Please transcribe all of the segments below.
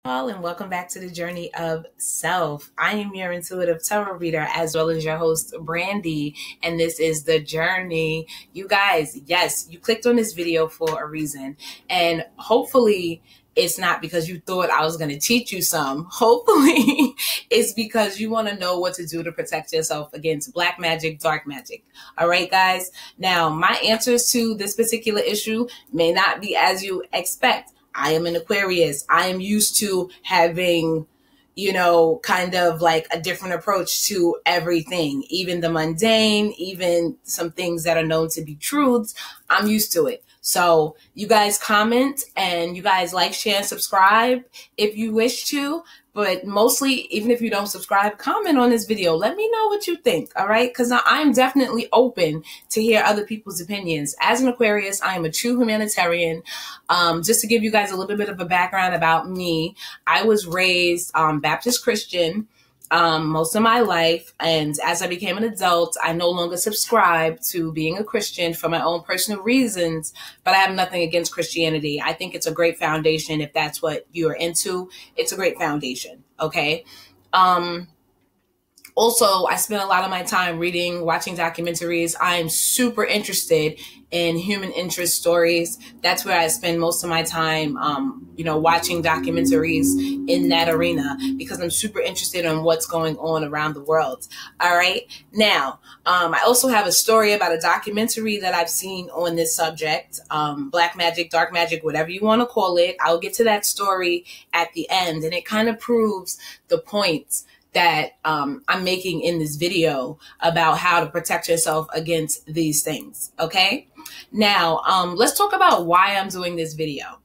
All and welcome back to the Journey of Self. I am your intuitive tarot reader as well as your host, Brandy, and this is the journey. You guys, yes, you clicked on this video for a reason, and hopefully it's not because you thought I was going to teach you some. Hopefully it's because you want to know what to do to protect yourself against black magic, dark magic. All right, guys. Now, my answers to this particular issue may not be as you expect. I am an Aquarius. I am used to having, kind of like a different approach to everything, even the mundane, even some things that are known to be truths. I'm used to it. So you guys comment and you guys like, share, and subscribe if you wish to. But mostly, even if you don't subscribe, comment on this video. Let me know what you think, all right? Because I'm definitely open to hear other people's opinions. As an Aquarius, I am a true humanitarian. Just to give you guys a little bit of a background about me, I was raised Baptist Christian most of my life. And as I became an adult, I no longer subscribe to being a Christian for my own personal reasons, but I have nothing against Christianity. I think it's a great foundation. If that's what you're into, it's a great foundation. Okay. Also, I spend a lot of my time reading, watching documentaries. I am super interested in human interest stories. That's where I spend most of my time, watching documentaries in that arena because I'm super interested in what's going on around the world. All right. Now, I also have a story about a documentary that I've seen on this subject, black magic, dark magic, whatever you want to call it. I'll get to that story at the end, and it kind of proves the points that I'm making in this video about how to protect yourself against these things. Okay. Now, let's talk about why I'm doing this video.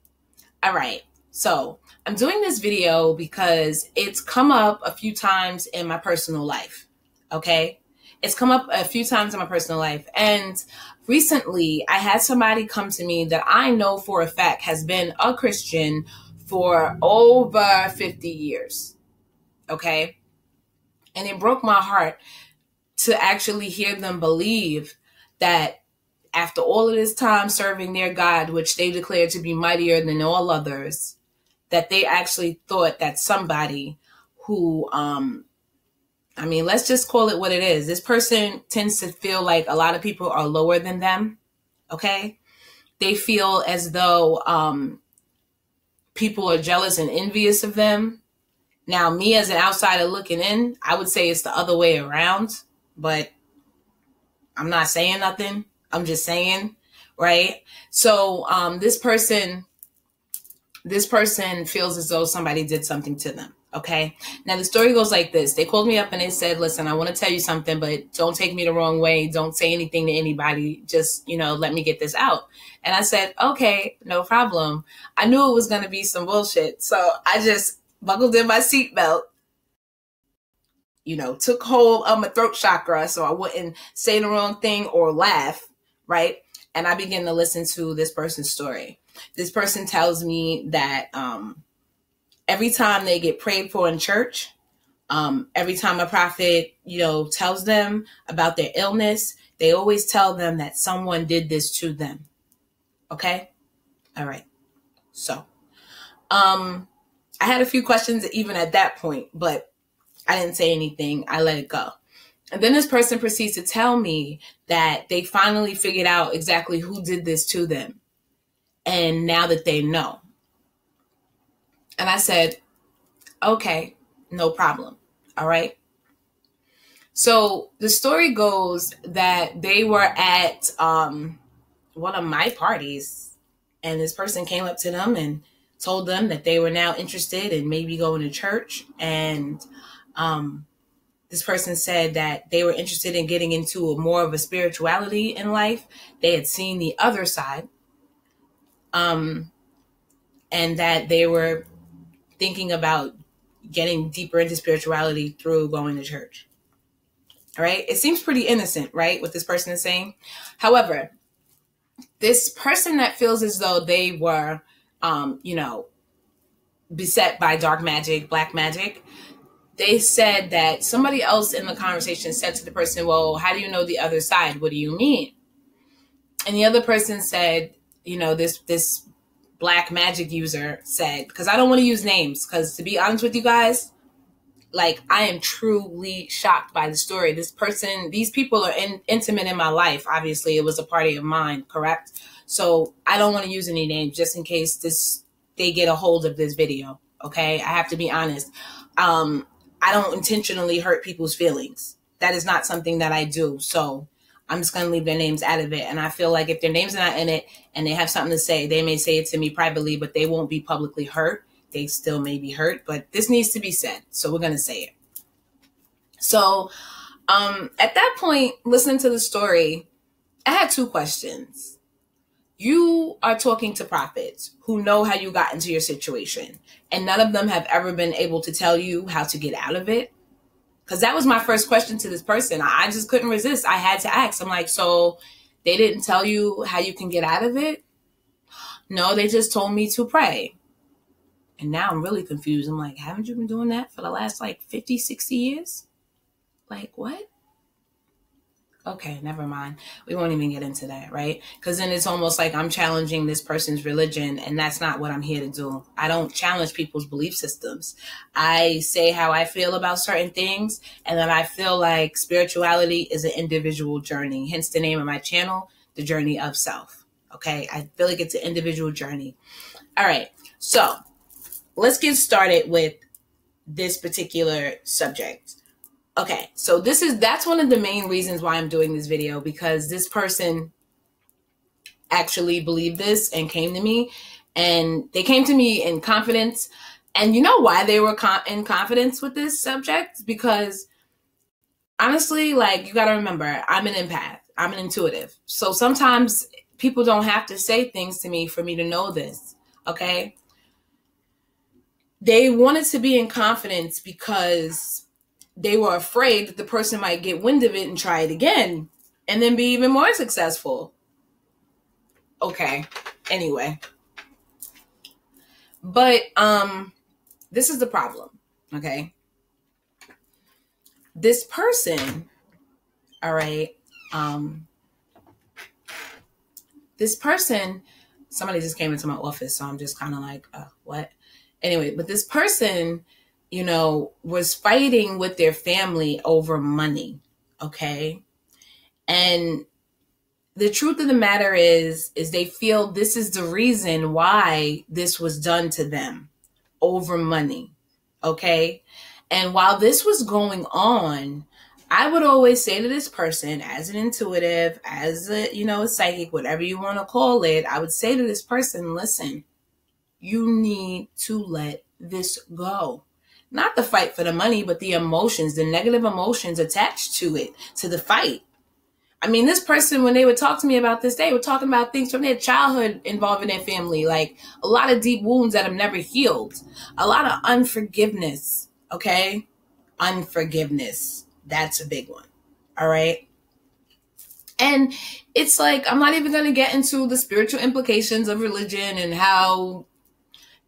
All right. So I'm doing this video because it's come up a few times in my personal life. Okay. It's come up a few times in my personal life. And recently I had somebody come to me that I know for a fact has been a Christian for over 50 years. Okay. And it broke my heart to actually hear them believe that after all of this time serving their God, which they declared to be mightier than all others, that they actually thought that somebody who, let's just call it what it is. This person tends to feel like a lot of people are lower than them. Okay. They feel as though people are jealous and envious of them. Now, me as an outsider looking in, I would say it's the other way around, but I'm not saying nothing. I'm just saying, right? So this person feels as though somebody did something to them. Okay. Now the story goes like this. They called me up and they said, listen, I want to tell you something, but don't take me the wrong way. Don't say anything to anybody. Just, let me get this out. And I said, okay, no problem. I knew it was going to be some bullshit. So I just buckled in my seatbelt, took hold of my throat chakra so I wouldn't say the wrong thing or laugh, right? And I began to listen to this person's story. This person tells me that every time they get prayed for in church, every time a prophet, tells them about their illness, they always tell them that someone did this to them. Okay? All right. So, I had a few questions even at that point, but I didn't say anything. I let it go. And then this person proceeds to tell me that they finally figured out exactly who did this to them. And now that they know. And I said, okay, no problem. All right. So the story goes that they were at one of my parties, and this person came up to them and told them that they were now interested in maybe going to church. And this person said that they were interested in getting into more of a spirituality in life. They had seen the other side. And that they were thinking about getting deeper into spirituality through going to church. All right. It seems pretty innocent, right? What this person is saying. However, this person that feels as though they were beset by dark magic, black magic, they said that somebody else in the conversation said to the person, well, how do you know the other side? What do you mean? And the other person said, this black magic user said, because I don't want to use names, because to be honest with you guys, like, I am truly shocked by the story. This person, these people are intimate in my life. Obviously, it was a party of mine, correct? So I don't want to use any names just in case they get a hold of this video, okay? I have to be honest. I don't intentionally hurt people's feelings. That is not something that I do. So I'm just going to leave their names out of it. And I feel like if their names are not in it and they have something to say, they may say it to me privately, but they won't be publicly hurt. They still may be hurt, but this needs to be said. So we're going to say it. So at that point, listening to the story, I had two questions. You are talking to prophets who know how you got into your situation, and none of them have ever been able to tell you how to get out of it. Because that was my first question to this person. I just couldn't resist. I had to ask. I'm like, so they didn't tell you how you can get out of it? No, they just told me to pray. And now I'm really confused. I'm like, haven't you been doing that for the last 50, 60 years? Like, what? Okay, never mind. We won't even get into that, right? Because then it's almost like I'm challenging this person's religion, and that's not what I'm here to do. I don't challenge people's belief systems. I say how I feel about certain things, and then I feel like spirituality is an individual journey. Hence the name of my channel, The Journey of Self. Okay, I feel like it's an individual journey. All right, so let's get started with this particular subject. Okay, so that's one of the main reasons why I'm doing this video, because this person actually believed this and came to me, and they came to me in confidence. And you know why they were in confidence with this subject? Because honestly, you got to remember, I'm an empath. I'm an intuitive. So sometimes people don't have to say things to me for me to know this, okay? They wanted to be in confidence because they were afraid that the person might get wind of it and try it again and then be even more successful. Okay. Anyway. But this is the problem. Okay. This person, all right, this person, somebody just came into my office, so I'm just kind of like, what? Anyway, but this person, was fighting with their family over money, okay? And the truth of the matter is they feel this is the reason why this was done to them, over money, okay? And while this was going on, I would always say to this person, as an intuitive, as a psychic, whatever you want to call it, I would say to this person, listen, you need to let this go. Not the fight for the money, but the emotions, the negative emotions attached to it, to the fight. I mean, this person, when they would talk to me about this, they were talking about things from their childhood involving their family, like a lot of deep wounds that have never healed, a lot of unforgiveness, okay? Unforgiveness. That's a big one, all right? And it's like, I'm not even going to get into the spiritual implications of religion and how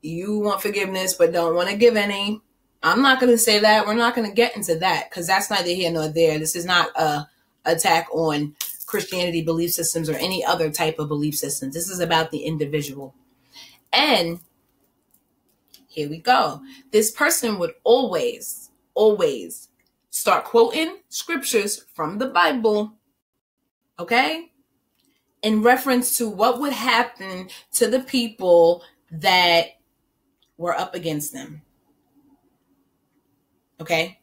you want forgiveness but don't want to give any. I'm not going to say that. We're not going to get into that because that's neither here nor there. This is not a attack on Christianity belief systems or any other type of belief systems. This is about the individual. And here we go. This person would always start quoting scriptures from the Bible, okay, in reference to what would happen to the people that were up against them. Okay,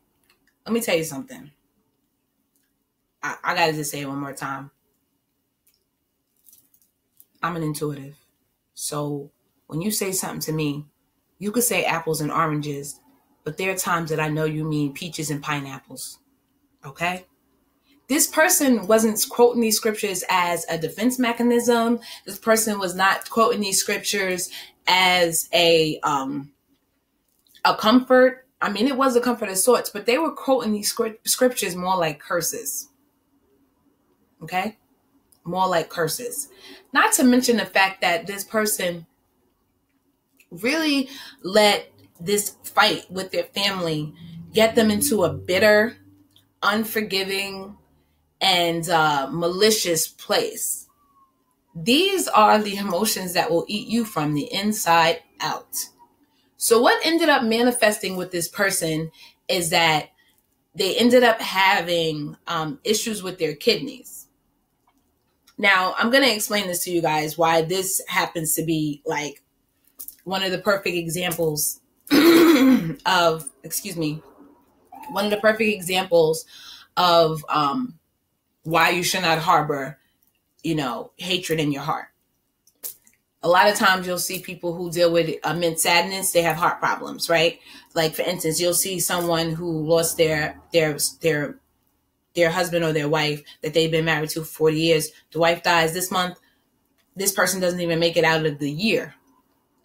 let me tell you something. I gotta just say it one more time. I'm an intuitive. So when you say something to me, you could say apples and oranges, but there are times that I know you mean peaches and pineapples. Okay? This person wasn't quoting these scriptures as a defense mechanism. This person was not quoting these scriptures as a comfort. I mean, it was a comfort of sorts, but they were quoting these scriptures more like curses. Okay? More like curses. Not to mention the fact that this person really let this fight with their family get them into a bitter, unforgiving, and malicious place. These are the emotions that will eat you from the inside out. So what ended up manifesting with this person is that they ended up having issues with their kidneys. Now, I'm going to explain this to you guys, why this happens to be like one of the perfect examples of, one of the perfect examples of why you should not harbor, hatred in your heart. A lot of times you'll see people who deal with immense sadness, they have heart problems, right? Like, for instance, you'll see someone who lost their husband or their wife that they've been married to for 40 years. The wife dies this month. This person doesn't even make it out of the year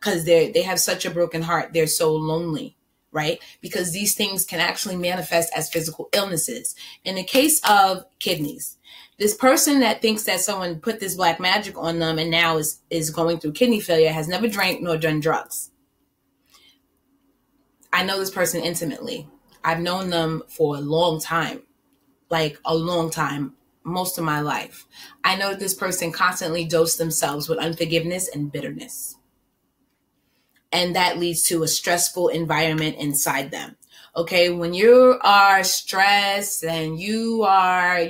because they have such a broken heart. They're so lonely, right? Because these things can actually manifest as physical illnesses. In the case of kidneys, this person that thinks that someone put this black magic on them and now is going through kidney failure has never drank nor done drugs. I know this person intimately. I've known them for a long time, like a long time, most of my life. I know that this person constantly dosed themselves with unforgiveness and bitterness. And that leads to a stressful environment inside them. Okay, when you are stressed and you are,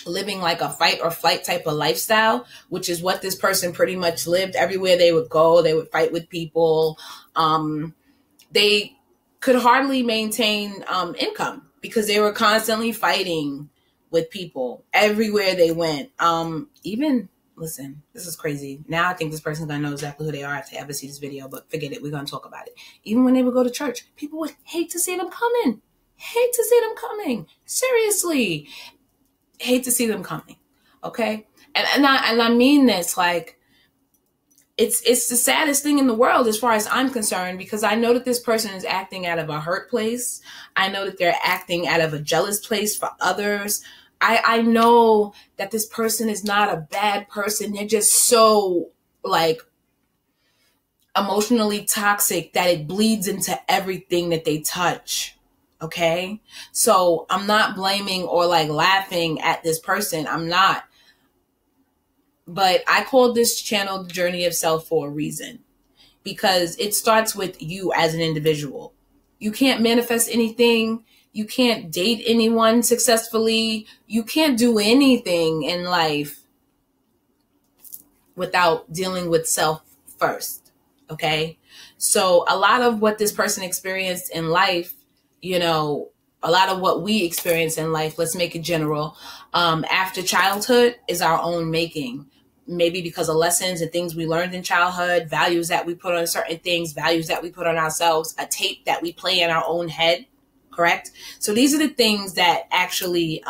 living like a fight or flight type of lifestyle, which is what this person pretty much lived. Everywhere they would go, they would fight with people. They could hardly maintain income because they were constantly fighting with people everywhere they went. Listen, this is crazy. Now I think this person's going to know exactly who they are if they ever see this video, but forget it. We're going to talk about it. Even when they would go to church, people would hate to see them coming. Seriously. Hate to see them coming. Okay. And I mean this, like, it's the saddest thing in the world as far as I'm concerned, because I know that this person is acting out of a hurt place. I know that they're acting out of a jealous place for others. I know that this person is not a bad person. They're just so, like, emotionally toxic that it bleeds into everything that they touch. Okay? So I'm not blaming or like laughing at this person. I'm not. But I called this channel The Journey of Self for a reason, because it starts with you as an individual. You can't manifest anything. You can't date anyone successfully. You can't do anything in life without dealing with self first. Okay? So a lot of what this person experienced in life, a lot of what we experience in life, let's make it general, after childhood is our own making. Maybe because of lessons and things we learned in childhood, values that we put on certain things, values that we put on ourselves, a tape that we play in our own head, correct? So these are the things that actually,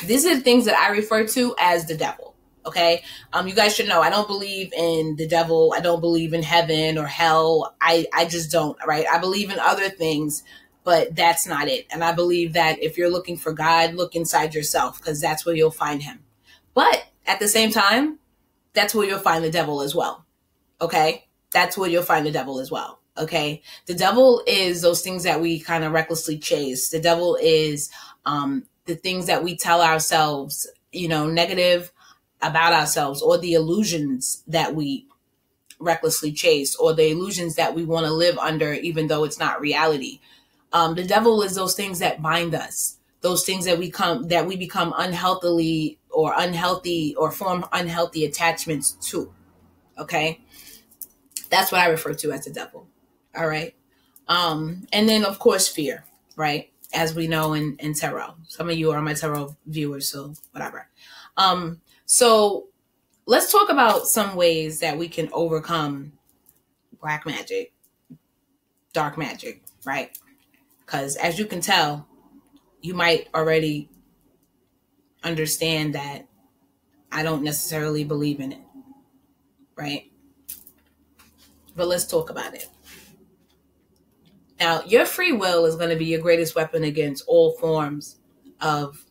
these are the things that I refer to as the devil, okay? You guys should know I don't believe in the devil. I don't believe in heaven or hell. I just don't, right? I believe in other things, but that's not it. And I believe that if you're looking for God, look inside yourself, because that's where you'll find him. But at the same time, that's where you'll find the devil as well. Okay? That's where you'll find the devil as well. Okay? The devil is those things that we kind of recklessly chase. The devil is the things that we tell ourselves, negative about ourselves, or the illusions that we recklessly chase, or the illusions that we want to live under, even though it's not reality. The devil is those things that bind us. Those things that we become unhealthy or form unhealthy attachments to. Okay. That's what I refer to as the devil. All right. And then of course, fear, right? As we know in tarot, some of you are my tarot viewers, so whatever. So let's talk about some ways that we can overcome black magic, dark magic, right? Because as you can tell, you might already understand that I don't necessarily believe in it, right? But let's talk about it. Now, your free will is going to be your greatest weapon against all forms of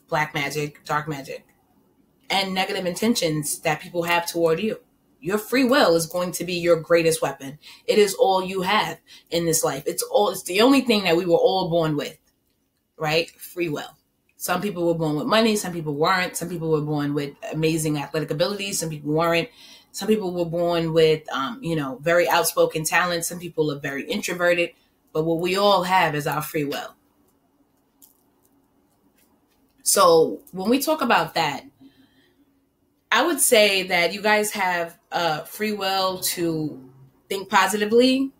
black magic, dark magic, and negative intentions that people have toward you. Your free will is going to be your greatest weapon. It is all you have in this life. It's the only thing that we were all born with. Right? Free will. Some people were born with money. Some people weren't. Some people were born with amazing athletic abilities. Some people weren't. Some people were born with, very outspoken talent. Some people are very introverted. But what we all have is our free will. So when we talk about that, I would say that you guys have free will to think positively,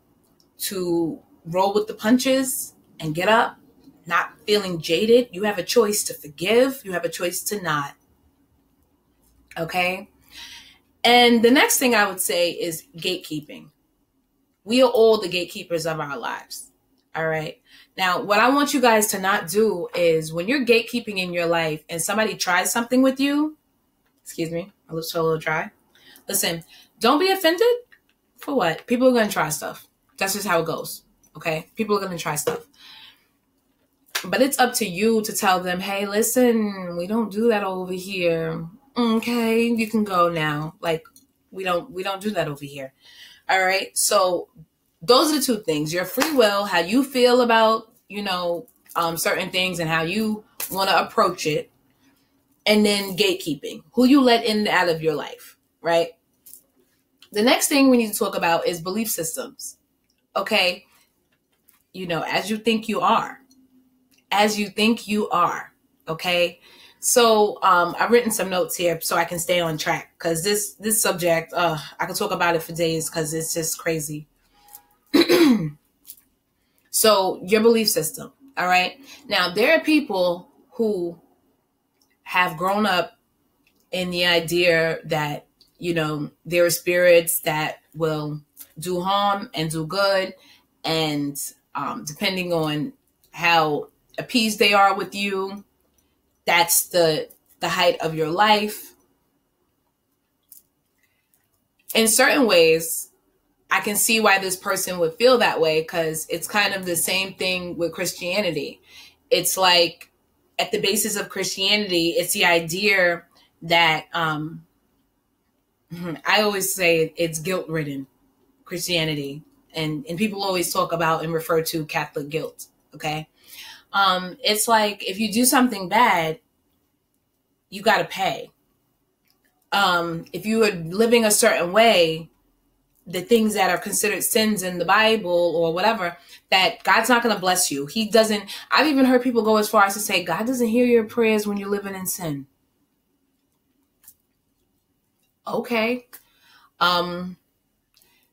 to roll with the punches and get up, not feeling jaded. You have a choice to forgive. You have a choice to not. Okay? And the next thing I would say is gatekeeping. We are all the gatekeepers of our lives. All right? Now, what I want you guys to not do is when you're gatekeeping in your life and somebody tries something with you, excuse me, my lips are a little dry. Listen, don't be offended. For what? People are going to try stuff. That's just how it goes. Okay? People are going to try stuff. But it's up to you to tell them, hey, listen, we don't do that over here. Okay, you can go now. Like, we don't do that over here. All right? So those are the two things. Your free will, how you feel about, certain things and how you want to approach it. And then gatekeeping, who you let in and out of your life, right? The next thing we need to talk about is belief systems. Okay? As you think you are. As you think you are. Okay? So I've written some notes here so I can stay on track. Because this subject, I could talk about it for days because it's just crazy. So your belief system. All right? Now, there are people who have grown up in the idea that, there are spirits that will do harm and do good. And depending on how appeased they are with you, that's the height of your life. In certain ways, I can see why this person would feel that way because it's kind of the same thing with Christianity. It's like at the basis of Christianity, it's the idea that I always say it's guilt-ridden, Christianity. And people always talk about and refer to Catholic guilt, okay? It's like if you do something bad, you got to pay. If you are living a certain way, the things that are considered sins in the Bible or whatever, that God's not going to bless you. He doesn't. I've even heard people go as far as to say, God doesn't hear your prayers when you're living in sin. Okay.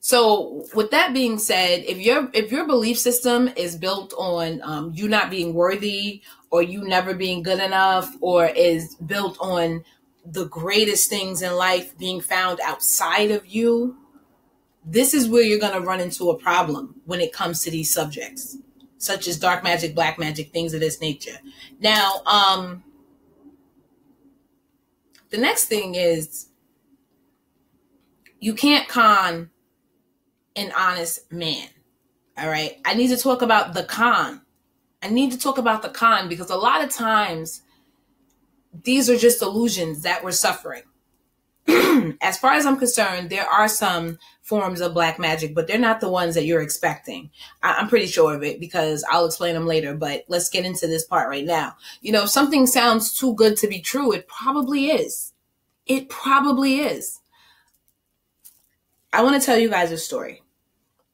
So with that being said, if your belief system is built on you not being worthy or you never being good enough, or is built on the greatest things in life being found outside of you, this is where you're going to run into a problem when it comes to these subjects, such as dark magic, black magic, things of this nature. Now, the next thing is you can't con an honest man. All right. I need to talk about the con. Because a lot of times these are just illusions that we're suffering. As far as I'm concerned, there are some forms of black magic, but they're not the ones that you're expecting. I'm pretty sure of it because I'll explain them later, but let's get into this part right now. If something sounds too good to be true, it probably is. It probably is. I want to tell you guys a story.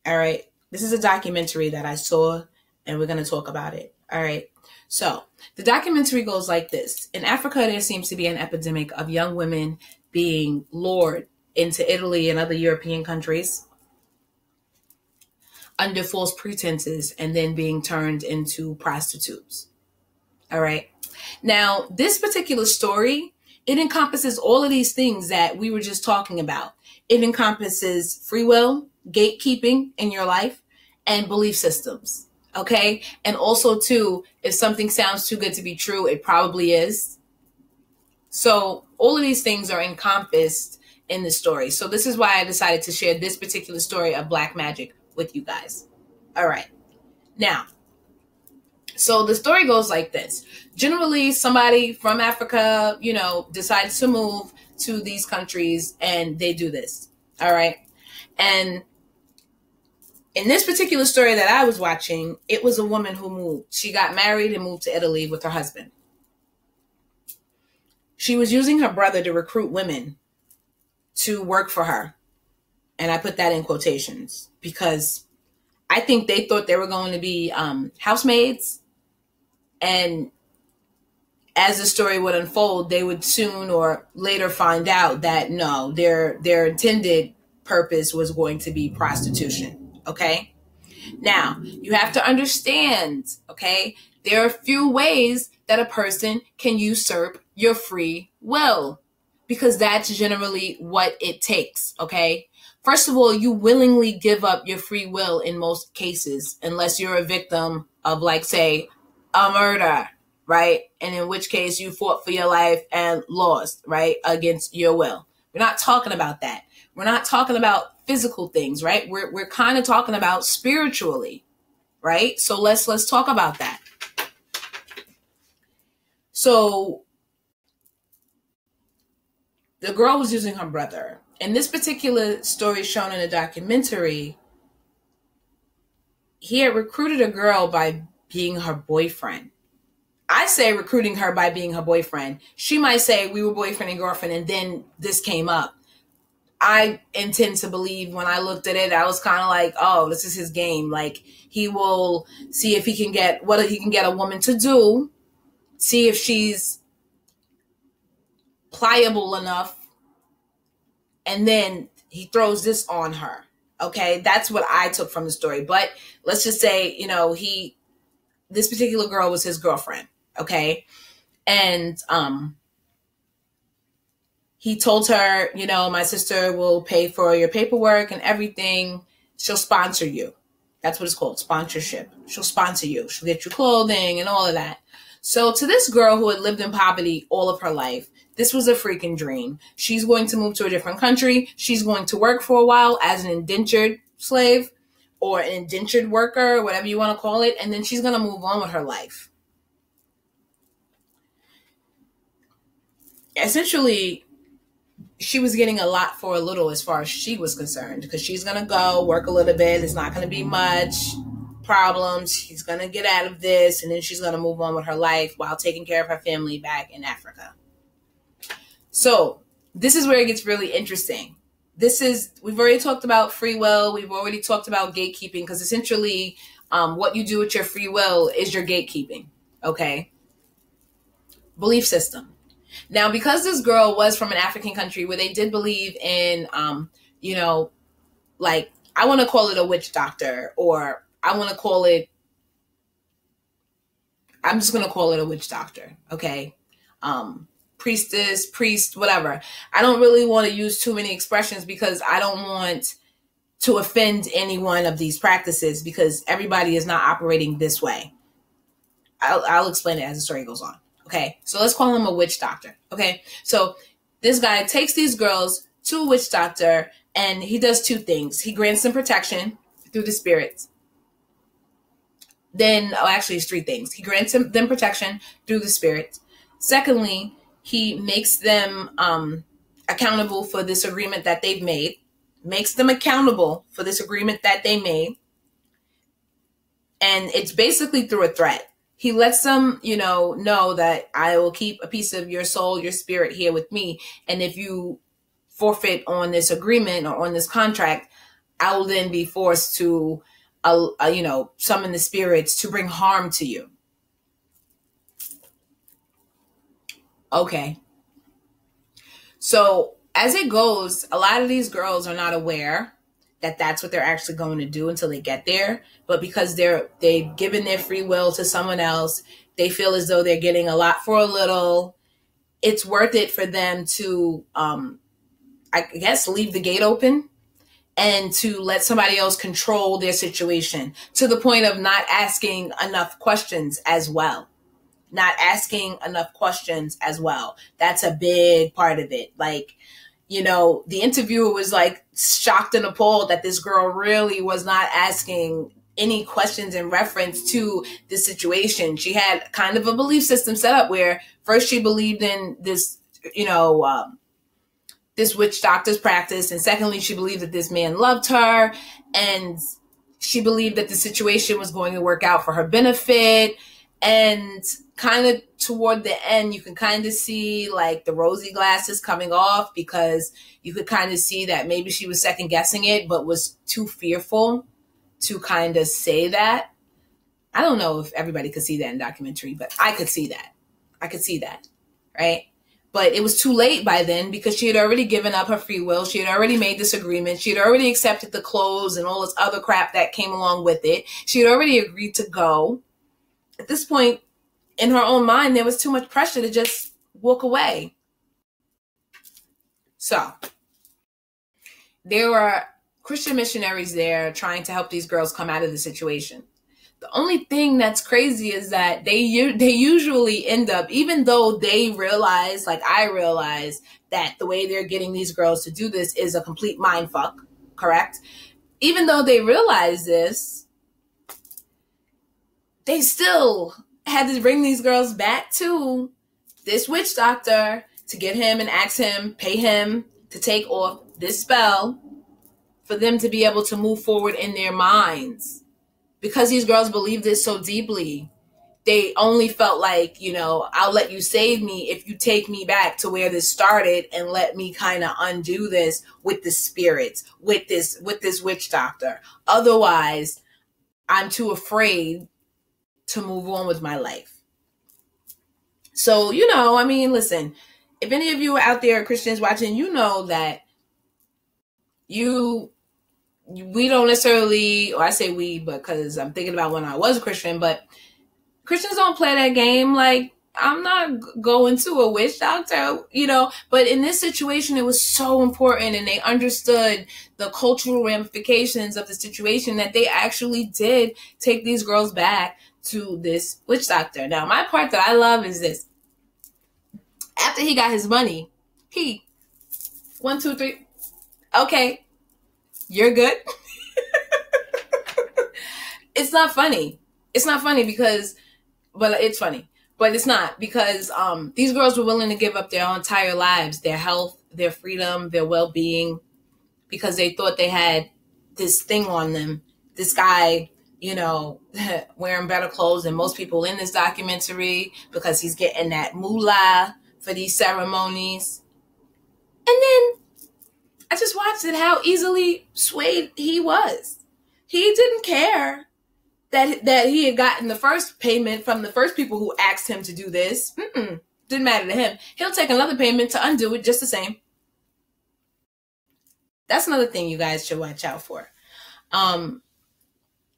All right. This is a documentary that I saw and we're going to talk about it. All right. So the documentary goes like this. In Africa, there seems to be an epidemic of young women being lured into Italy and other European countries under false pretenses and then being turned into prostitutes. All right. Now, this particular story, it encompasses all of these things that we were just talking about. It encompasses free will, gatekeeping in your life, and belief systems. Okay. And also, too, if something sounds too good to be true, it probably is. So all of these things are encompassed in the story. So this is why I decided to share this particular story of black magic with you guys. All right. Now, so the story goes like this. Generally, somebody from Africa, decides to move to these countries and they do this. All right. And in this particular story that I was watching, it was a woman who moved. She got married and moved to Italy with her husband. She was using her brother to recruit women to work for her. And I put that in quotations because I think they thought they were going to be housemaids. And as the story would unfold, they would soon or later find out that no, their intended purpose was going to be prostitution. Okay. Now, you have to understand, okay, there are a few ways that a person can usurp your free will, because that's generally what it takes, okay? First of all, you willingly give up your free will in most cases, unless you're a victim of, like, say, a murder, right? And in which case you fought for your life and lost, right, against your will. We're not talking about that. We're not talking about physical things, right? We're kind of talking about spiritually, right? So let's talk about that. So the girl was using her brother. And this particular story shown in a documentary, he had recruited a girl by being her boyfriend. I say recruiting her by being her boyfriend. She might say we were boyfriend and girlfriend and then this came up. I intend to believe when I looked at it, I was kind of like, oh, this is his game. Like, he will see if he can get what he can get a woman to do, see if she's pliable enough, and then he throws this on her. Okay, that's what I took from the story. But let's just say, you know, this particular girl was his girlfriend. Okay, and he told her, you know, my sister will pay for your paperwork and everything. She'll sponsor you. That's what it's called, sponsorship. She'll sponsor you. She'll get you clothing and all of that. So to this girl who had lived in poverty all of her life, this was a freaking dream. She's going to move to a different country. She's going to work for a while as an indentured slave or an indentured worker, whatever you want to call it. And then she's going to move on with her life. Essentially, she was getting a lot for a little as far as she was concerned, because she's going to go work a little bit. It's not going to be much problems. She's going to get out of this, and then she's going to move on with her life while taking care of her family back in Africa. So this is where it gets really interesting. We've already talked about free will. We've already talked about gatekeeping, because essentially what you do with your free will is your gatekeeping. Okay. Belief system. Now, because this girl was from an African country where they did believe in, you know, like, I want to call it a witch doctor, or I'm just going to call it a witch doctor. Okay. Priestess, priest, whatever. I don't really want to use too many expressions because I don't want to offend any one of these practices, because everybody is not operating this way. I'll explain it as the story goes on. Okay, so let's call him a witch doctor. Okay, so this guy takes these girls to a witch doctor, and he does two things. He grants them protection through the spirits. Actually, it's three things. He grants them protection through the spirits. Secondly, he makes them accountable for this agreement that they've made. Makes them accountable for this agreement that they made. And it's basically through a threat. He lets them, you know that I will keep a piece of your soul, your spirit here with me. And if you forfeit on this agreement or on this contract, I will then be forced to, summon the spirits to bring harm to you. Okay. So as it goes, a lot of these girls are not aware that that's what they're actually going to do until they get there. But because they've given their free will to someone else, they feel as though they're getting a lot for a little. It's worth it for them to, I guess, leave the gate open and to let somebody else control their situation, to the point of not asking enough questions as well. That's a big part of it. Like, the interviewer was like shocked and appalled that this girl really was not asking any questions in reference to the situation. She had kind of a belief system set up where first she believed in this, this witch doctor's practice. And secondly, she believed that this man loved her, and she believed that the situation was going to work out for her benefit. And kind of toward the end, you can kind of see like the rosy glasses coming off, because you could kind of see that maybe she was second guessing it, but was too fearful to kind of say that. I don't know if everybody could see that in documentary, but I could see that. I could see that, right? But it was too late by then, because she had already given up her free will. She had already made this agreement. She had already accepted the clothes and all this other crap that came along with it. She had already agreed to go. At this point, in her own mind, there was too much pressure to just walk away. So there were Christian missionaries there trying to help these girls come out of the situation. The only thing that's crazy is that they usually end up, even though they realize, like I realize, that the way they're getting these girls to do this is a complete mind fuck, correct? Even though they realize this, they still had to bring these girls back to this witch doctor to get him and ask him, pay him to take off this spell for them to be able to move forward in their minds. Because these girls believed it so deeply, they only felt like, you know, I'll let you save me if you take me back to where this started and let me kind of undo this with the spirits, with this witch doctor. Otherwise, I'm too afraid to move on with my life. So, you know, I mean, listen, if any of you out there are Christians watching, you know that we don't necessarily, or I say we, because I'm thinking about when I was a Christian, but Christians don't play that game. Like, I'm not going to a witch doctor, you know, but in this situation, it was so important, and they understood the cultural ramifications of the situation that they actually did take these girls back to this witch doctor. Now, my part that I love is this. After he got his money, he, 1, 2, 3, okay, you're good. It's not funny. It's not funny because, but it's funny, but it's not, because these girls were willing to give up their entire lives, their health, their freedom, their well-being, because they thought they had this thing on them. This guy, you know, wearing better clothes than most people in this documentary, because he's getting that moolah for these ceremonies. And then I just watched it, how easily swayed he was. He didn't care that he had gotten the first payment from the first people who asked him to do this. Didn't matter to him. He'll take another payment to undo it just the same. That's another thing you guys should watch out for.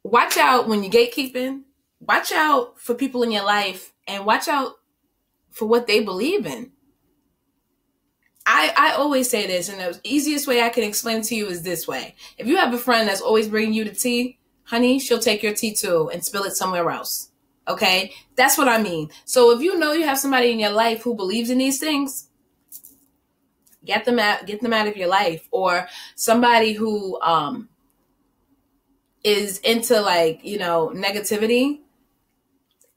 Watch out when you're gatekeeping. Watch out for people in your life, and watch out for what they believe in. I always say this, and the easiest way I can explain it to you is this way. If you have a friend that's always bringing you the tea, honey, she'll take your tea too and spill it somewhere else. Okay? That's what I mean. So if you know you have somebody in your life who believes in these things, get them out of your life. Or somebody who is into, like, you know, negativity,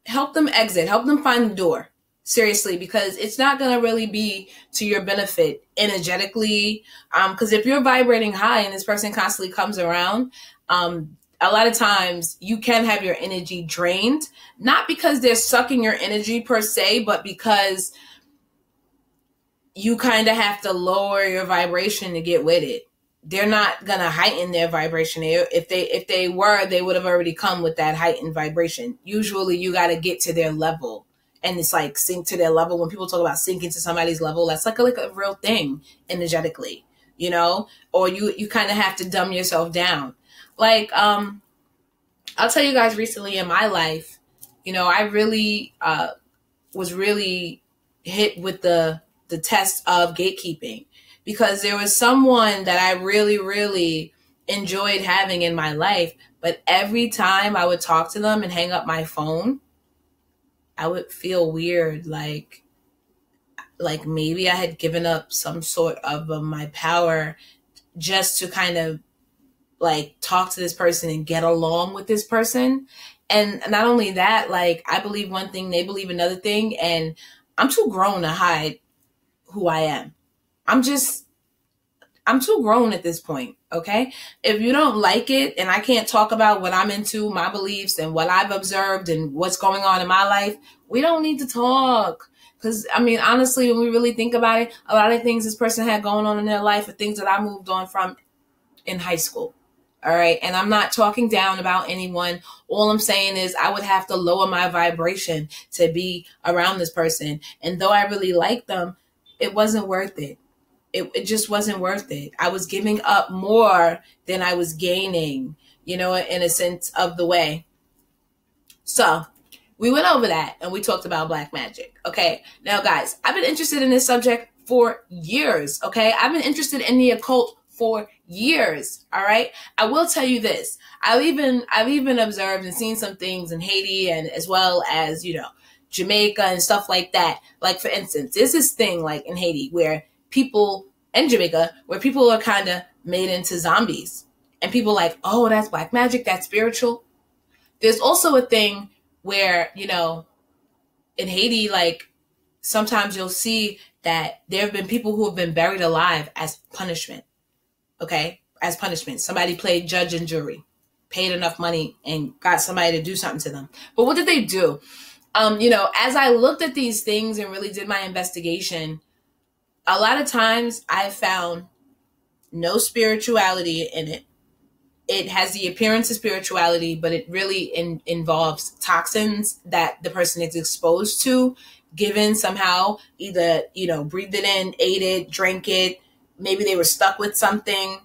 help them exit, help them find the door. Seriously, because it's not going to really be to your benefit energetically. Because if you're vibrating high and this person constantly comes around, a lot of times you can have your energy drained, not because they're sucking your energy per se, but because you kind of have to lower your vibration to get with it. They're not going to heighten their vibration. If they were, they would have already come with that heightened vibration. Usually you got to get to their level. And it's like sink to their level. When people talk about sinking to somebody's level, that's like a real thing energetically, you know? Or you kind of have to dumb yourself down. Like, I'll tell you guys, recently in my life, you know, I really was really hit with the test of gatekeeping, because there was someone that I really, really enjoyed having in my life. But every time I would talk to them and hang up my phone, I would feel weird, like maybe I had given up some sort of my power just to kind of like talk to this person and get along with this person. And not only that, like, I believe one thing, they believe another thing, and I'm too grown to hide who I am. I'm I'm too grown at this point, okay? If you don't like it and I can't talk about what I'm into, my beliefs and what I've observed and what's going on in my life, we don't need to talk. Because, I mean, honestly, when we really think about it, a lot of things this person had going on in their life are things that I moved on from in high school. All right. And I'm not talking down about anyone. All I'm saying is I would have to lower my vibration to be around this person. And though I really liked them, it wasn't worth it. It just wasn't worth it. I was giving up more than I was gaining, you know, in a sense of the way. So we went over that and we talked about black magic. Okay. Now, guys, I've been interested in this subject for years. Okay. I've been interested in the occult for years. All right. I will tell you this. I've even observed and seen some things in Haiti and as well as, you know, Jamaica and stuff like that. Like, for instance, there's this thing like in Haiti where people in Jamaica where people are kind of made into zombies and people like, oh, that's black magic. That's spiritual. There's also a thing where, you know, in Haiti, like sometimes you'll see that there have been people who have been buried alive as punishment. Okay. As punishment. Somebody played judge and jury, paid enough money and got somebody to do something to them. But what did they do? You know, as I looked at these things and really did my investigation, a lot of times I found no spirituality in it. It has the appearance of spirituality, but it really involves toxins that the person is exposed to, given somehow, either, you know, breathed it in, ate it, drank it. Maybe they were stuck with something.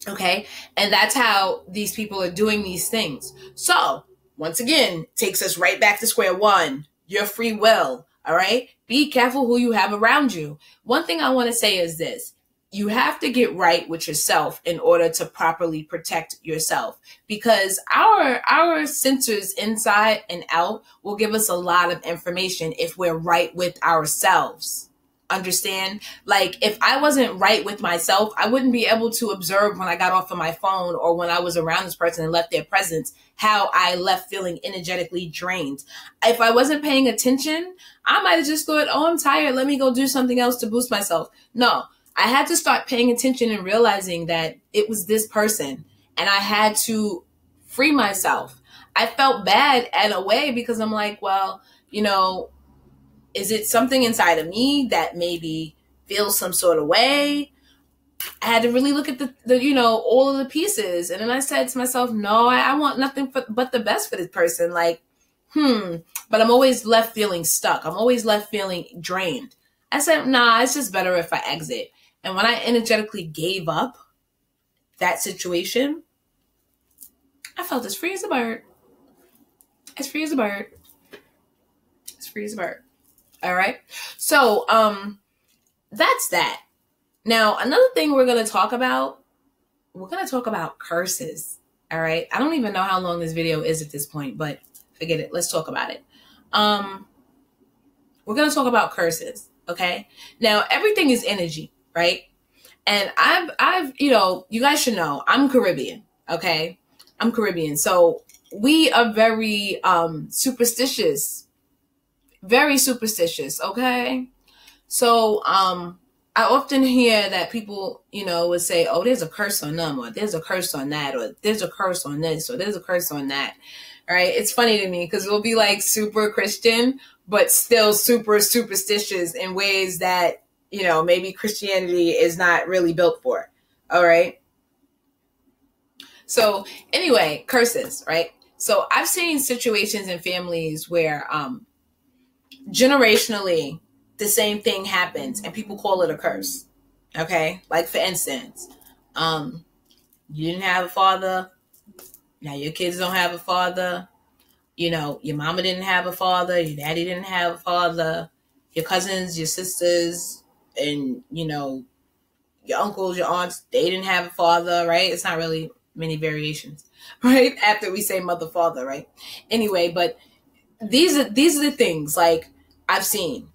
Okay. And that's how these people are doing these things. So once again, takes us right back to square one, your free will. All right. Be careful who you have around you. One thing I want to say is this. You have to get right with yourself in order to properly protect yourself, because our sensors inside and out will give us a lot of information if we're right with ourselves. Understand? Like, if I wasn't right with myself, I wouldn't be able to observe when I got off of my phone or when I was around this person and left their presence, how I left feeling energetically drained. If I wasn't paying attention, I might have just thought, oh, I'm tired. Let me go do something else to boost myself. No, I had to start paying attention and realizing that it was this person and I had to free myself. I felt bad in a way because I'm like, well, you know, is it something inside of me that maybe feels some sort of way? I had to really look at the you know, all of the pieces. And then I said to myself, no, I want nothing but the best for this person. Like, but I'm always left feeling stuck. I'm always left feeling drained. I said, nah, it's just better if I exit. And when I energetically gave up that situation, I felt as free as a bird. As free as a bird. As free as a bird. All right. So, that's that. Now, another thing we're going to talk about curses. All right. I don't even know how long this video is at this point, but forget it. Let's talk about it. We're going to talk about curses. Okay. Now, everything is energy, right? And I've, you know, you guys should know I'm Caribbean. Okay. I'm Caribbean. So we are very, superstitious. Very superstitious, okay? So, I often hear that people, you know, would say, oh, there's a curse on them, or there's a curse on that, or there's a curse on this, or there's a curse on that, all right? It's funny to me because we'll be like super Christian, but still super superstitious in ways that, you know, maybe Christianity is not really built for, all right? So anyway, curses, right? So I've seen situations in families where, generationally, the same thing happens and people call it a curse. Okay. Like, for instance, you didn't have a father. Now your kids don't have a father. You know, your mama didn't have a father. Your daddy didn't have a father. Your cousins, your sisters, and, you know, your uncles, your aunts, they didn't have a father, right? It's not really many variations, right? After we say mother, father, right? Anyway, but these are the things like I've seen.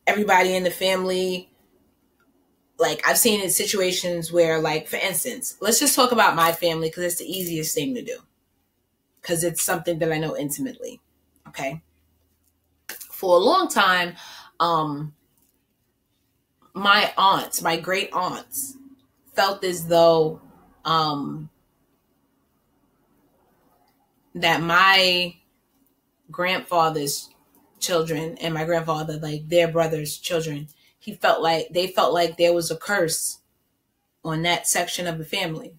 Everybody in the family, like I've seen in situations where, like, for instance, let's just talk about my family because it's the easiest thing to do because it's something that I know intimately. Okay. For a long time, my aunts, my great aunts, felt as though that my grandfather's children and my grandfather, like their brother's children, they felt like there was a curse on that section of the family,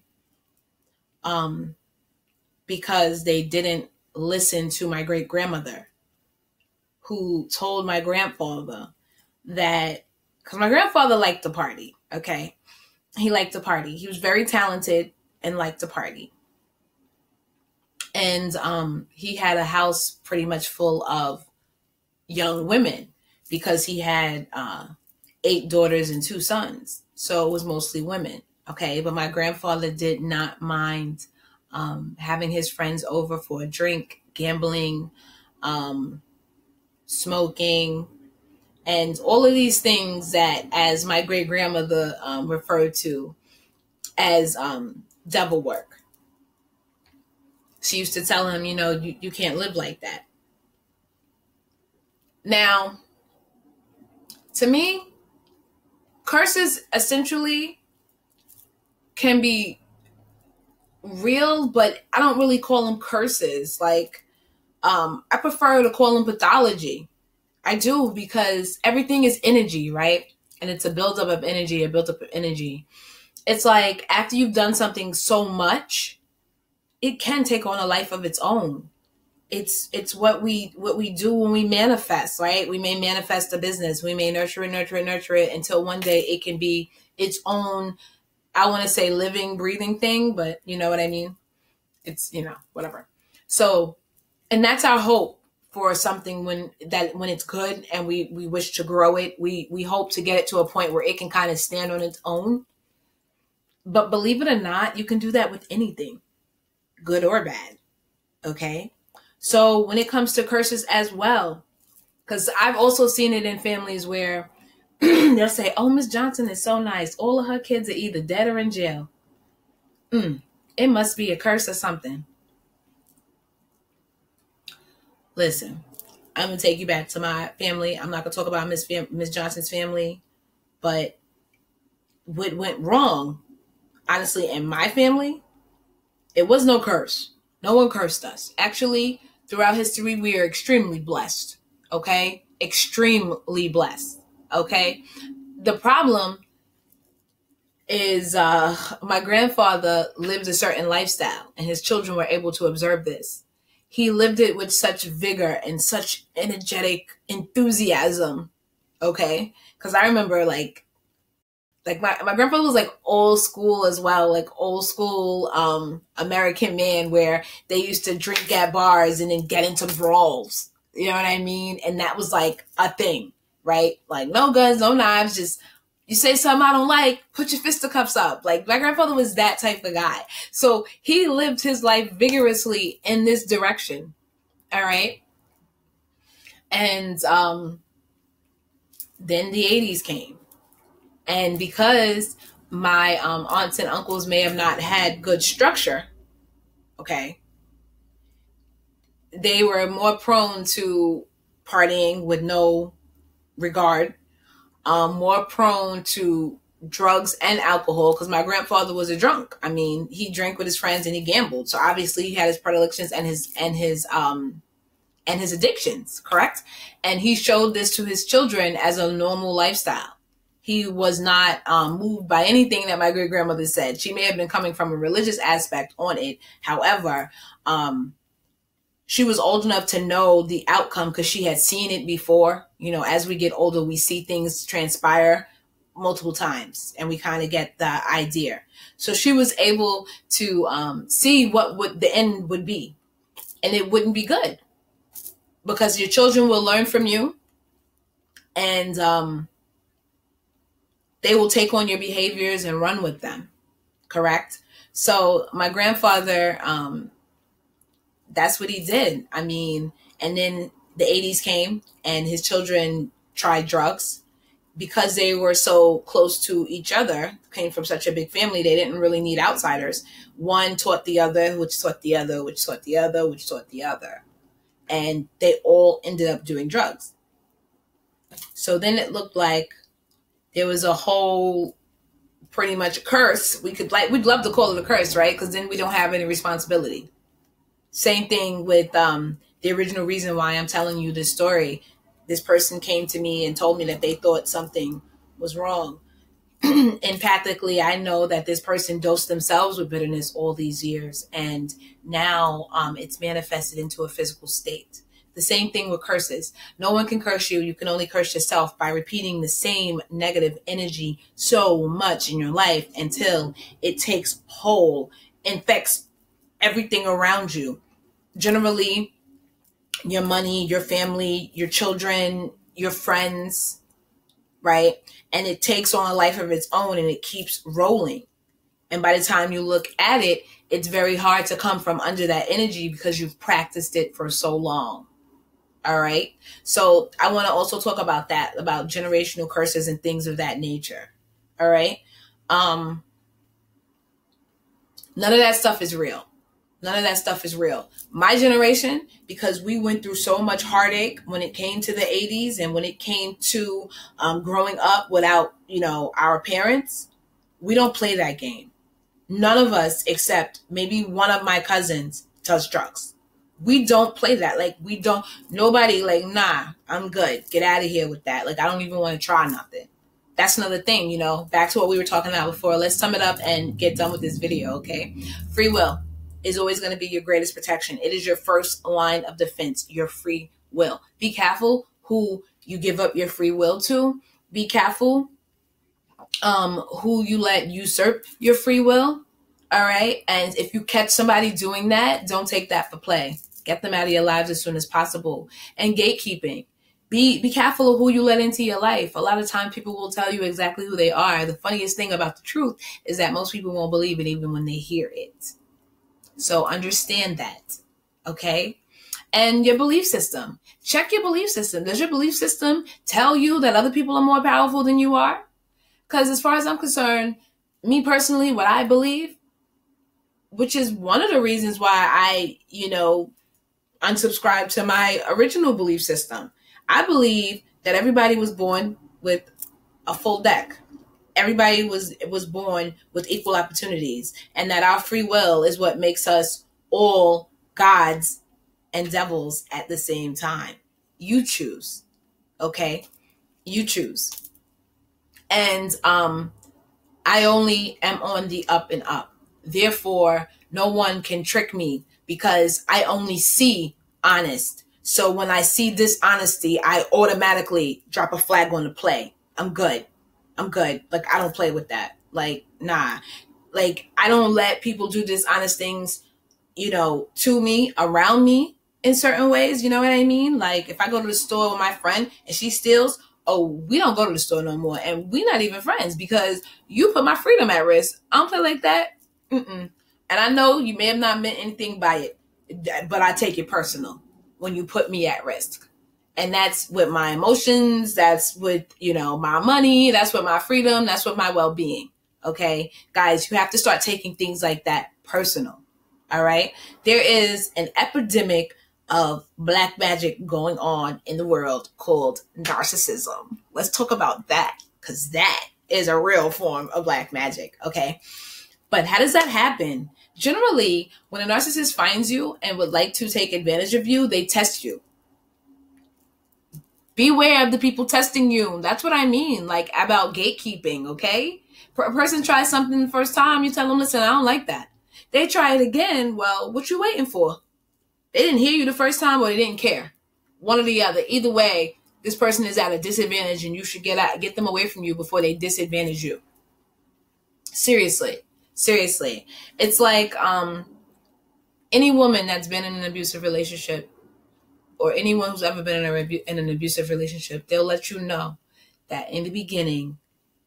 because they didn't listen to my great grandmother, who told my grandfather that, because my grandfather liked to party, okay? He liked to party. He was very talented and liked to party. And he had a house pretty much full of young women because he had 8 daughters and 2 sons. So it was mostly women, okay? But my grandfather did not mind having his friends over for a drink, gambling, smoking, and all of these things that, as my great grandmother referred to as devil work. She used to tell him, you can't live like that. Now, to me, curses essentially can be real, but I don't really call them curses. Like, I prefer to call them pathology. I do, because everything is energy, right? And it's a buildup of energy, It's like after you've done something so much, it can take on a life of its own. It's what we do when we manifest, right? We may manifest a business. We may nurture it until one day it can be its own, I want to say living, breathing thing, but you know what I mean? It's, whatever. So, and that's our hope for something when it's good and we wish to grow it. We hope to get it to a point where it can kind of stand on its own. But believe it or not, you can do that with anything, good or bad. Okay. So when it comes to curses as well, because I've also seen it in families where they'll say, oh, Miss Johnson is so nice. All of her kids are either dead or in jail. It must be a curse or something. Listen, I'm going to take you back to my family. I'm not going to talk about Miss Johnson's family, but what went wrong, honestly, in my family, it was no curse. No one cursed us. Actually, throughout history, we are extremely blessed. Okay? Extremely blessed. Okay? The problem is my grandfather lived a certain lifestyle, and his children were able to observe this. He lived it with such vigor and such energetic enthusiasm. Okay? Because I remember like my grandfather was like old school as well, like old school American man, where they used to drink at bars and then get into brawls. You know what I mean? And that was like a thing, right? Like no guns, no knives, just you say something I don't like, put your fisticuffs up. Like my grandfather was that type of guy. So he lived his life vigorously in this direction. All right. And then the 80s came. And because my aunts and uncles may have not had good structure, okay, they were more prone to partying with no regard, more prone to drugs and alcohol, because my grandfather was a drunk. I mean, he drank with his friends and he gambled. So obviously he had his predilections and his addictions, correct? And he showed this to his children as a normal lifestyle. He was not moved by anything that my great grandmother said. She may have been coming from a religious aspect on it. However, she was old enough to know the outcome because she had seen it before. You know, as we get older, we see things transpire multiple times and we kind of get the idea. So she was able to see what would the end would be, and it wouldn't be good because your children will learn from you, and they will take on your behaviors and run with them. Correct? So my grandfather, that's what he did. I mean, and then the 80s came and his children tried drugs because they were so close to each other, came from such a big family. They didn't really need outsiders. One taught the other, which taught the other, which taught the other, which taught the other. And they all ended up doing drugs. So then it looked like there was a whole pretty much curse. We'd love to call it a curse, right? Because then we don't have any responsibility. Same thing with the original reason why I'm telling you this story. This person came to me and told me that they thought something was wrong. Empathically, I know that this person dosed themselves with bitterness all these years, and now it's manifested into a physical state. The same thing with curses. No one can curse you. You can only curse yourself by repeating the same negative energy so much in your life until it takes hold, infects everything around you. Generally, your money, your family, your children, your friends, right? And it takes on a life of its own and it keeps rolling. And by the time you look at it, it's very hard to come from under that energy because you've practiced it for so long. All right. So I want to also talk about that, about generational curses and things of that nature. All right. None of that stuff is real. None of that stuff is real. My generation, because we went through so much heartache when it came to the 80s and when it came to growing up without, our parents, we don't play that game. None of us, except maybe one of my cousins, does drugs. We don't play that. Nobody, nah, I'm good. Get out of here with that. I don't even want to try nothing. That's another thing, back to what we were talking about before. Let's sum it up and get done with this video, okay? Free will is always going to be your greatest protection. It is your first line of defense, your free will. Be careful who you give up your free will to. Be careful who you let usurp your free will. All right. And if you catch somebody doing that, don't take that for play. Get them out of your lives as soon as possible. And gatekeeping. Be careful of who you let into your life. A lot of time people will tell you exactly who they are. The funniest thing about the truth is that most people won't believe it even when they hear it. So understand that. Okay. And your belief system. Check your belief system. Does your belief system tell you that other people are more powerful than you are? Because as far as I'm concerned, me personally, what I believe, which is one of the reasons why I, unsubscribed to my original belief system. I believe that everybody was born with a full deck. Everybody was born with equal opportunities, and that our free will is what makes us all gods and devils at the same time. You choose. Okay? You choose. And I only am on the up and up. Therefore, no one can trick me because I only see honest. So when I see dishonesty, I automatically drop a flag on the play. I'm good. I don't play with that. Nah. I don't let people do dishonest things, to me, around me in certain ways. You know what I mean? If I go to the store with my friend and she steals, we don't go to the store no more. And we're not even friends because you put my freedom at risk. I don't play like that. And I know you may have not meant anything by it, but I take it personal when you put me at risk. And that's with my emotions. That's with, my money. That's with my freedom. That's with my well-being. Okay, guys, you have to start taking things like that personal. All right. There is an epidemic of black magic going on in the world called narcissism. Let's talk about that because that is a real form of black magic. Okay. But how does that happen? Generally, when a narcissist finds you and would like to take advantage of you, they test you. Beware of the people testing you. That's what I mean, about gatekeeping, okay? A person tries something the first time, you tell them, listen, I don't like that. They try it again, well, what you waiting for? They didn't hear you the first time or they didn't care. One or the other. Either way, this person is at a disadvantage and you should get them away from you before they disadvantage you. Seriously. It's like any woman that's been in an abusive relationship or anyone who's ever been in an abusive relationship, they'll let you know that in the beginning,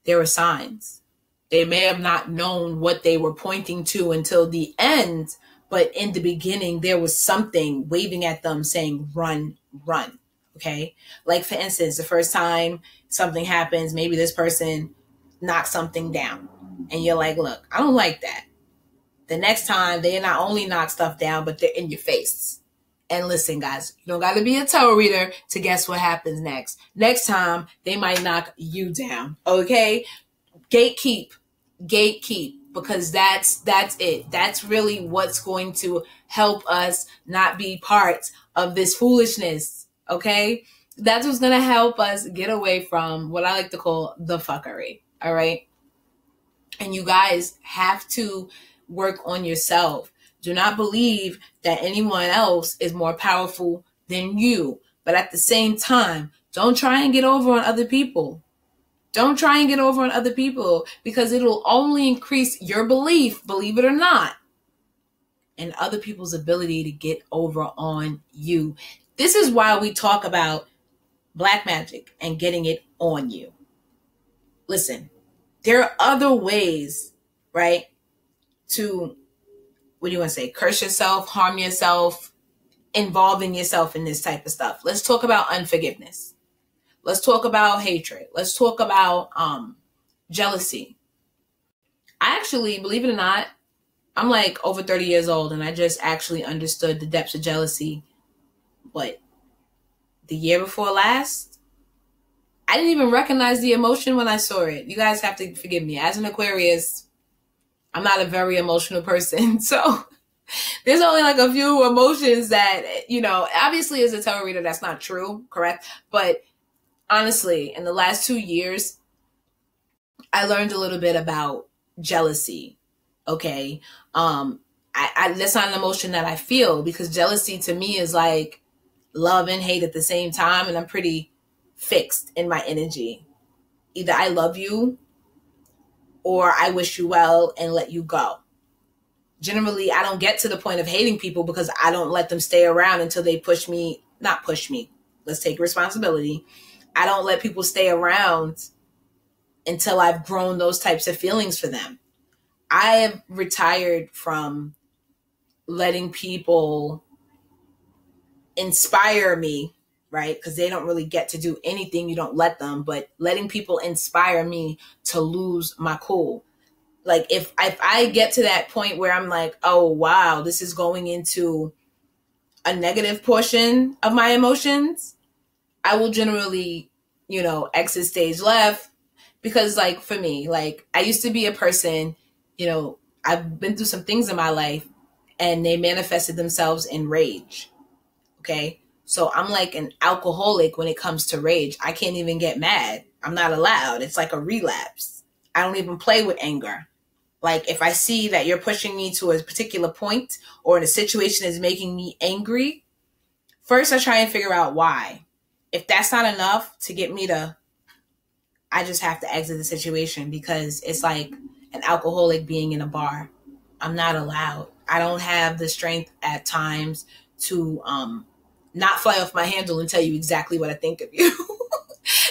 there were signs. They may have not known what they were pointing to until the end, but in the beginning, there was something waving at them saying, run, run. Okay. For instance, the first time something happens, maybe this person knocks something down and you're like, look, I don't like that. The next time they not only knock stuff down, but they're in your face. And listen, guys, you don't got to be a tarot reader to guess what happens next. Next time, they might knock you down, okay? Gatekeep, because that's it. That's really what's going to help us not be part of this foolishness, okay? That's what's going to help us get away from what I like to call the fuckery, all right? And you guys have to work on yourself. Do not believe that anyone else is more powerful than you. But at the same time, don't try and get over on other people. Don't try and get over on other people, because it'll only increase your belief, believe it or not, in other people's ability to get over on you. This is why we talk about black magic and getting it on you. Listen, there are other ways, right, to, what do you want to say, curse yourself, harm yourself, involving yourself in this type of stuff. Let's talk about unforgiveness. Let's talk about hatred. Let's talk about jealousy. I actually, believe it or not, I'm like over 30 years old, and I just actually understood the depths of jealousy, what, the year before last? I didn't even recognize the emotion when I saw it. You guys have to forgive me. As an Aquarius, I'm not a very emotional person. So there's only like a few emotions that, you know, obviously as a tarot reader, that's not true, correct? But honestly, in the last 2 years, I learned a little bit about jealousy. Okay. That's not an emotion that I feel, because jealousy to me is like love and hate at the same time. And I'm pretty fixed in my energy. Either I love you or I wish you well and let you go. Generally, I don't get to the point of hating people because I don't let them stay around until they not push me. Let's take responsibility. I don't let people stay around until I've grown those types of feelings for them. I have retired from letting people inspire me, right? Because they don't really get to do anything. You don't let them, but letting people inspire me to lose my cool. Like if I get to that point where I'm like, oh, wow, this is going into a negative portion of my emotions, I will generally, you know, exit stage left. Because like for me, like I used to be a person, you know, I've been through some things in my life and they manifested themselves in rage. Okay. So I'm like an alcoholic when it comes to rage. I can't even get mad. I'm not allowed. It's like a relapse. I don't even play with anger. Like if I see that you're pushing me to a particular point or the situation is making me angry, first I try and figure out why. If that's not enough to get me to, I just have to exit the situation, because it's like an alcoholic being in a bar. I'm not allowed. I don't have the strength at times to not fly off my handle and tell you exactly what I think of you.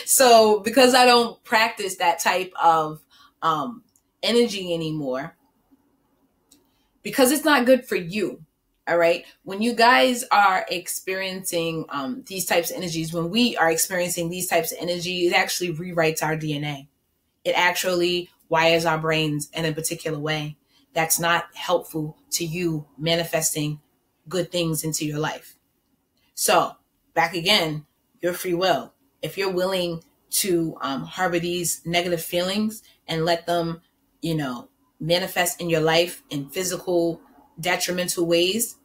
So because I don't practice that type of energy anymore, because it's not good for you. All right. When you guys are experiencing these types of energies, when we are experiencing these types of energy, it actually rewrites our DNA. It actually wires our brains in a particular way that's not helpful to you manifesting good things into your life. So back again, your free will. If you're willing to harbor these negative feelings and let them, you know, manifest in your life in physical, detrimental ways,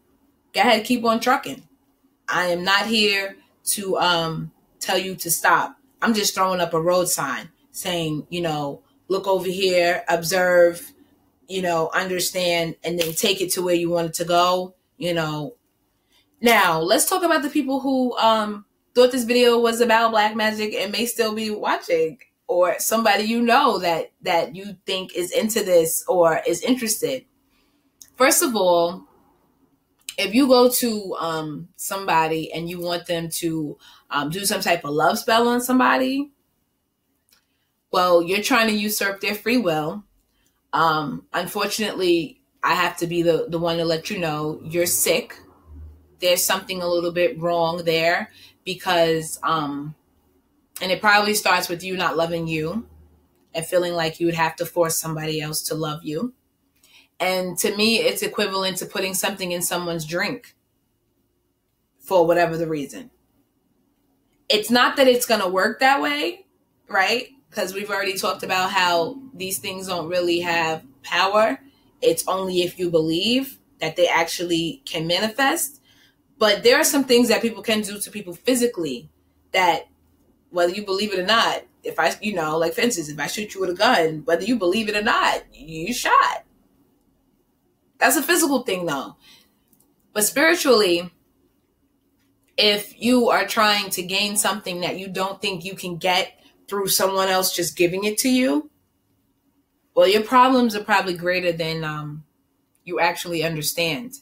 go ahead, keep on trucking. I am not here to tell you to stop. I'm just throwing up a road sign saying, you know, look over here, observe, you know, understand, and then take it to where you want it to go, you know. Now, let's talk about the people who thought this video was about black magic and may still be watching, or somebody you know that you think is into this or is interested. First of all, if you go to somebody and you want them to do some type of love spell on somebody, well, you're trying to usurp their free will. Unfortunately, I have to be the one to let you know you're sick. There's something a little bit wrong there, because, and it probably starts with you not loving you and feeling like you would have to force somebody else to love you. And to me, it's equivalent to putting something in someone's drink. for whatever the reason. It's not that it's going to work that way, right? Because we've already talked about how these things don't really have power. It's only if you believe that they actually can manifest. But there are some things that people can do to people physically that, whether you believe it or not, if I, like for instance, if I shoot you with a gun, whether you believe it or not, you shot. That's a physical thing though. But spiritually, if you are trying to gain something that you don't think you can get through someone else just giving it to you, well, your problems are probably greater than you actually understand.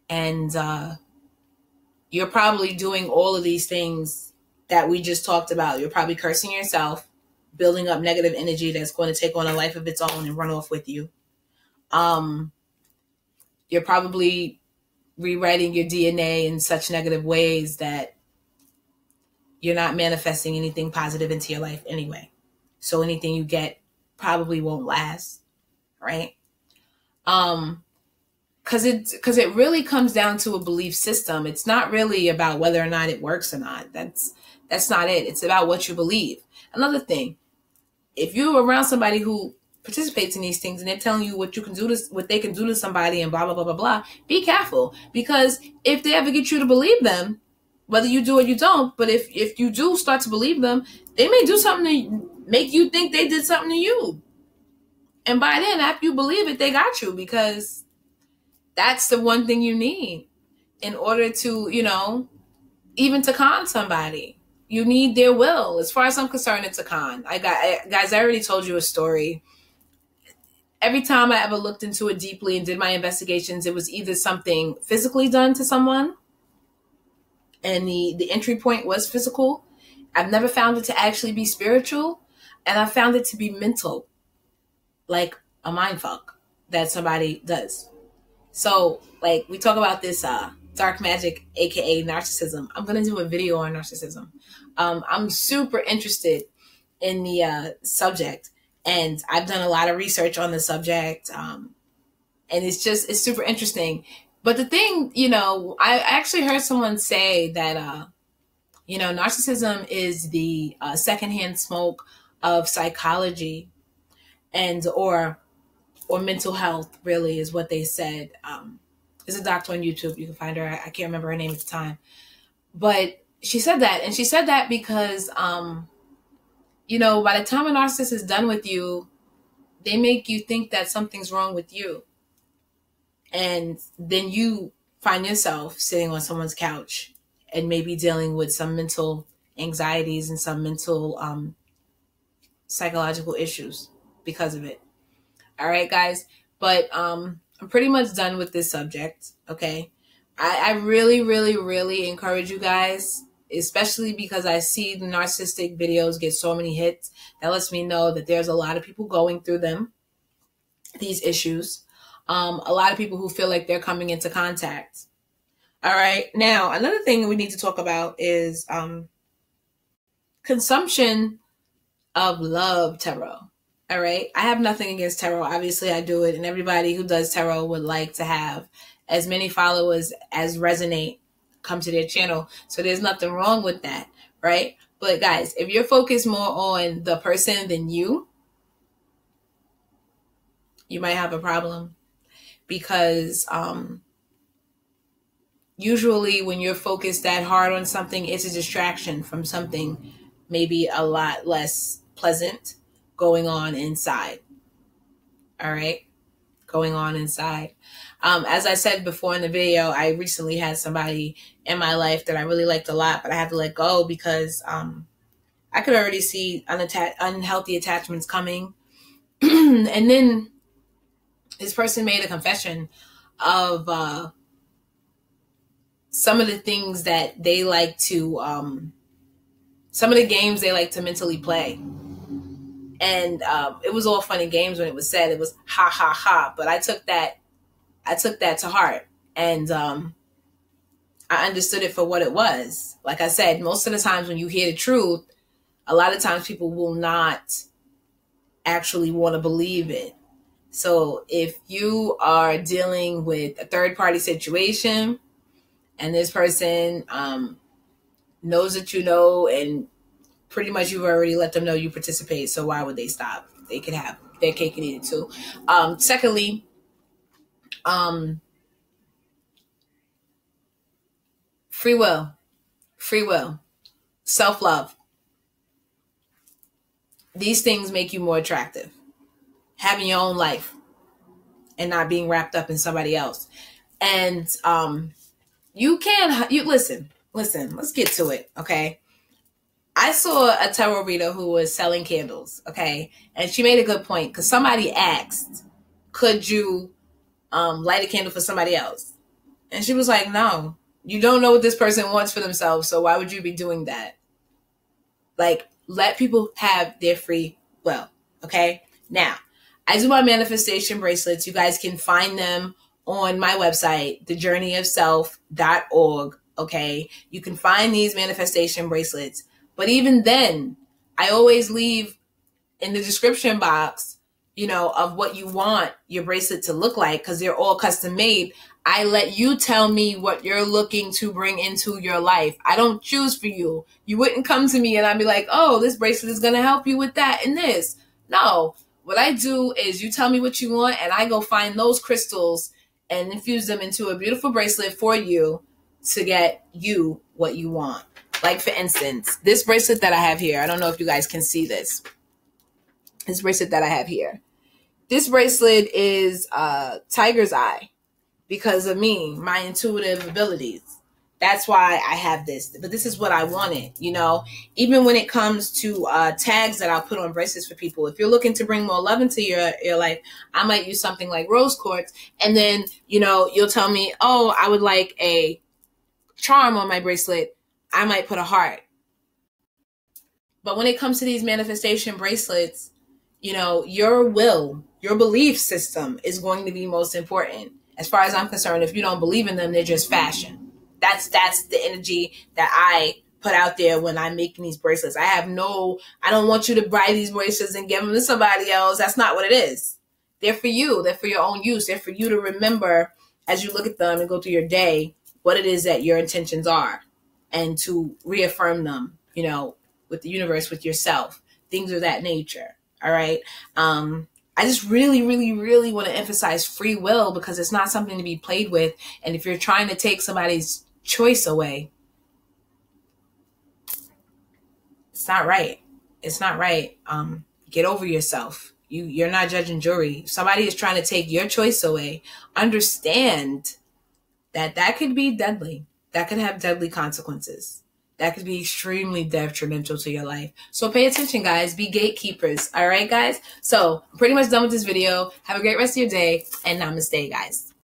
And you're probably doing all of these things that we just talked about. You're probably cursing yourself, building up negative energy that's going to take on a life of its own and run off with you. You're probably rewriting your DNA in such negative ways that you're not manifesting anything positive into your life anyway. So anything you get probably won't last, right? Because it really comes down to a belief system. It's not really about whether or not it works or not. That's not it. It's about what you believe. Another thing, if you're around somebody who participates in these things and they're telling you what you can do to, what they can do to somebody and blah, blah, blah, blah, blah, be careful. Because if they ever get you to believe them, whether you do or you don't, but if you do start to believe them, they may do something to make you think they did something to you. And by then, after you believe it, they got you, because that's the one thing you need in order to, even to con somebody. You need their will. As far as I'm concerned, it's a con. Guys, I already told you a story. Every time I ever looked into it deeply and did my investigations, it was either something physically done to someone, and the entry point was physical. I've never found it to actually be spiritual, and I found it to be mental, like a mind fuck that somebody does. So, like, we talk about this dark magic, aka narcissism. I'm going to do a video on narcissism. I'm super interested in the subject, and I've done a lot of research on the subject, and it's super interesting. But the thing, I actually heard someone say that, narcissism is the secondhand smoke of psychology, and or mental health, really, is what they said. There's a doctor on YouTube. You can find her. I can't remember her name at the time. But she said that. And she said that because, by the time a narcissist is done with you, they make you think that something's wrong with you. And then you find yourself sitting on someone's couch and maybe dealing with some mental anxieties and some mental psychological issues because of it. All right, guys. But I'm pretty much done with this subject, okay? I really, really, really encourage you guys, especially because I see the narcissistic videos get so many hits. That lets me know that there's a lot of people going through these issues. A lot of people who feel like they're coming into contact. All right. Now, another thing we need to talk about is consumption of love tarot. All right. I have nothing against tarot. Obviously, I do it. And everybody who does tarot would like to have as many followers as resonate come to their channel. So there's nothing wrong with that. Right. But guys, if you're focused more on the person than you might have a problem, because usually when you're focused that hard on something, it's a distraction from something maybe a lot less pleasant going on inside. All right. Going on inside. As I said before in the video, I recently had somebody in my life that I really liked a lot, but I had to let go because I could already see unhealthy attachments coming. And then this person made a confession of some of the things that they like to, some of the games they like to mentally play. And it was all fun and games when it was said. It was ha, ha, ha. But I took that to heart. And I understood it for what it was. Like I said, most of the times when you hear the truth, a lot of times people will not actually want to believe it. So if you are dealing with a third-party situation, and this person knows that you know, and pretty much you've already let them know you participate. So why would they stop? They could have their cake and eat it too. Secondly, free will, self-love. These things make you more attractive. Having your own life and not being wrapped up in somebody else. And you listen, let's get to it, okay? I saw a tarot reader who was selling candles, okay? And she made a good point, because somebody asked, could you light a candle for somebody else? And she was like, no, you don't know what this person wants for themselves, so why would you be doing that? Like, let people have their free will, okay? Now, I do my manifestation bracelets. You guys can find them on my website, thejourneyofself.org, okay? You can find these manifestation bracelets. But even then, I always leave in the description box, of what you want your bracelet to look like, because they're all custom made. I let you tell me what you're looking to bring into your life. I don't choose for you. You wouldn't come to me and I'd be like, oh, this bracelet is going to help you with that and this. No, what I do is you tell me what you want, and I go find those crystals and infuse them into a beautiful bracelet for you to get you what you want. Like, for instance, this bracelet that I have here. I don't know if you guys can see this. This bracelet that I have here. This bracelet is tiger's eye because of me, my intuitive abilities. That's why I have this. But this is what I wanted, Even when it comes to tags that I'll put on bracelets for people. If you're looking to bring more love into your life, I might use something like rose quartz. And then, you'll tell me, oh, I would like a charm on my bracelet. I might put a heart. But when it comes to these manifestation bracelets, your will, your belief system is going to be most important. As far as I'm concerned, if you don't believe in them, they're just fashion. That's the energy that I put out there when I'm making these bracelets. I don't want you to buy these bracelets and give them to somebody else. That's not what it is. They're for you. They're for your own use. They're for you to remember as you look at them and go through your day what it is that your intentions are, and to reaffirm them, with the universe, with yourself, things of that nature. All right. I just really, really, really want to emphasize free will, because it's not something to be played with. And if you're trying to take somebody's choice away, it's not right. It's not right. Get over yourself. You're not judge and jury. If somebody is trying to take your choice away, understand that could be deadly. That could have deadly consequences. That could be extremely detrimental to your life. So pay attention, guys. Be gatekeepers. All right, guys? So I'm pretty much done with this video. Have a great rest of your day, and namaste, guys.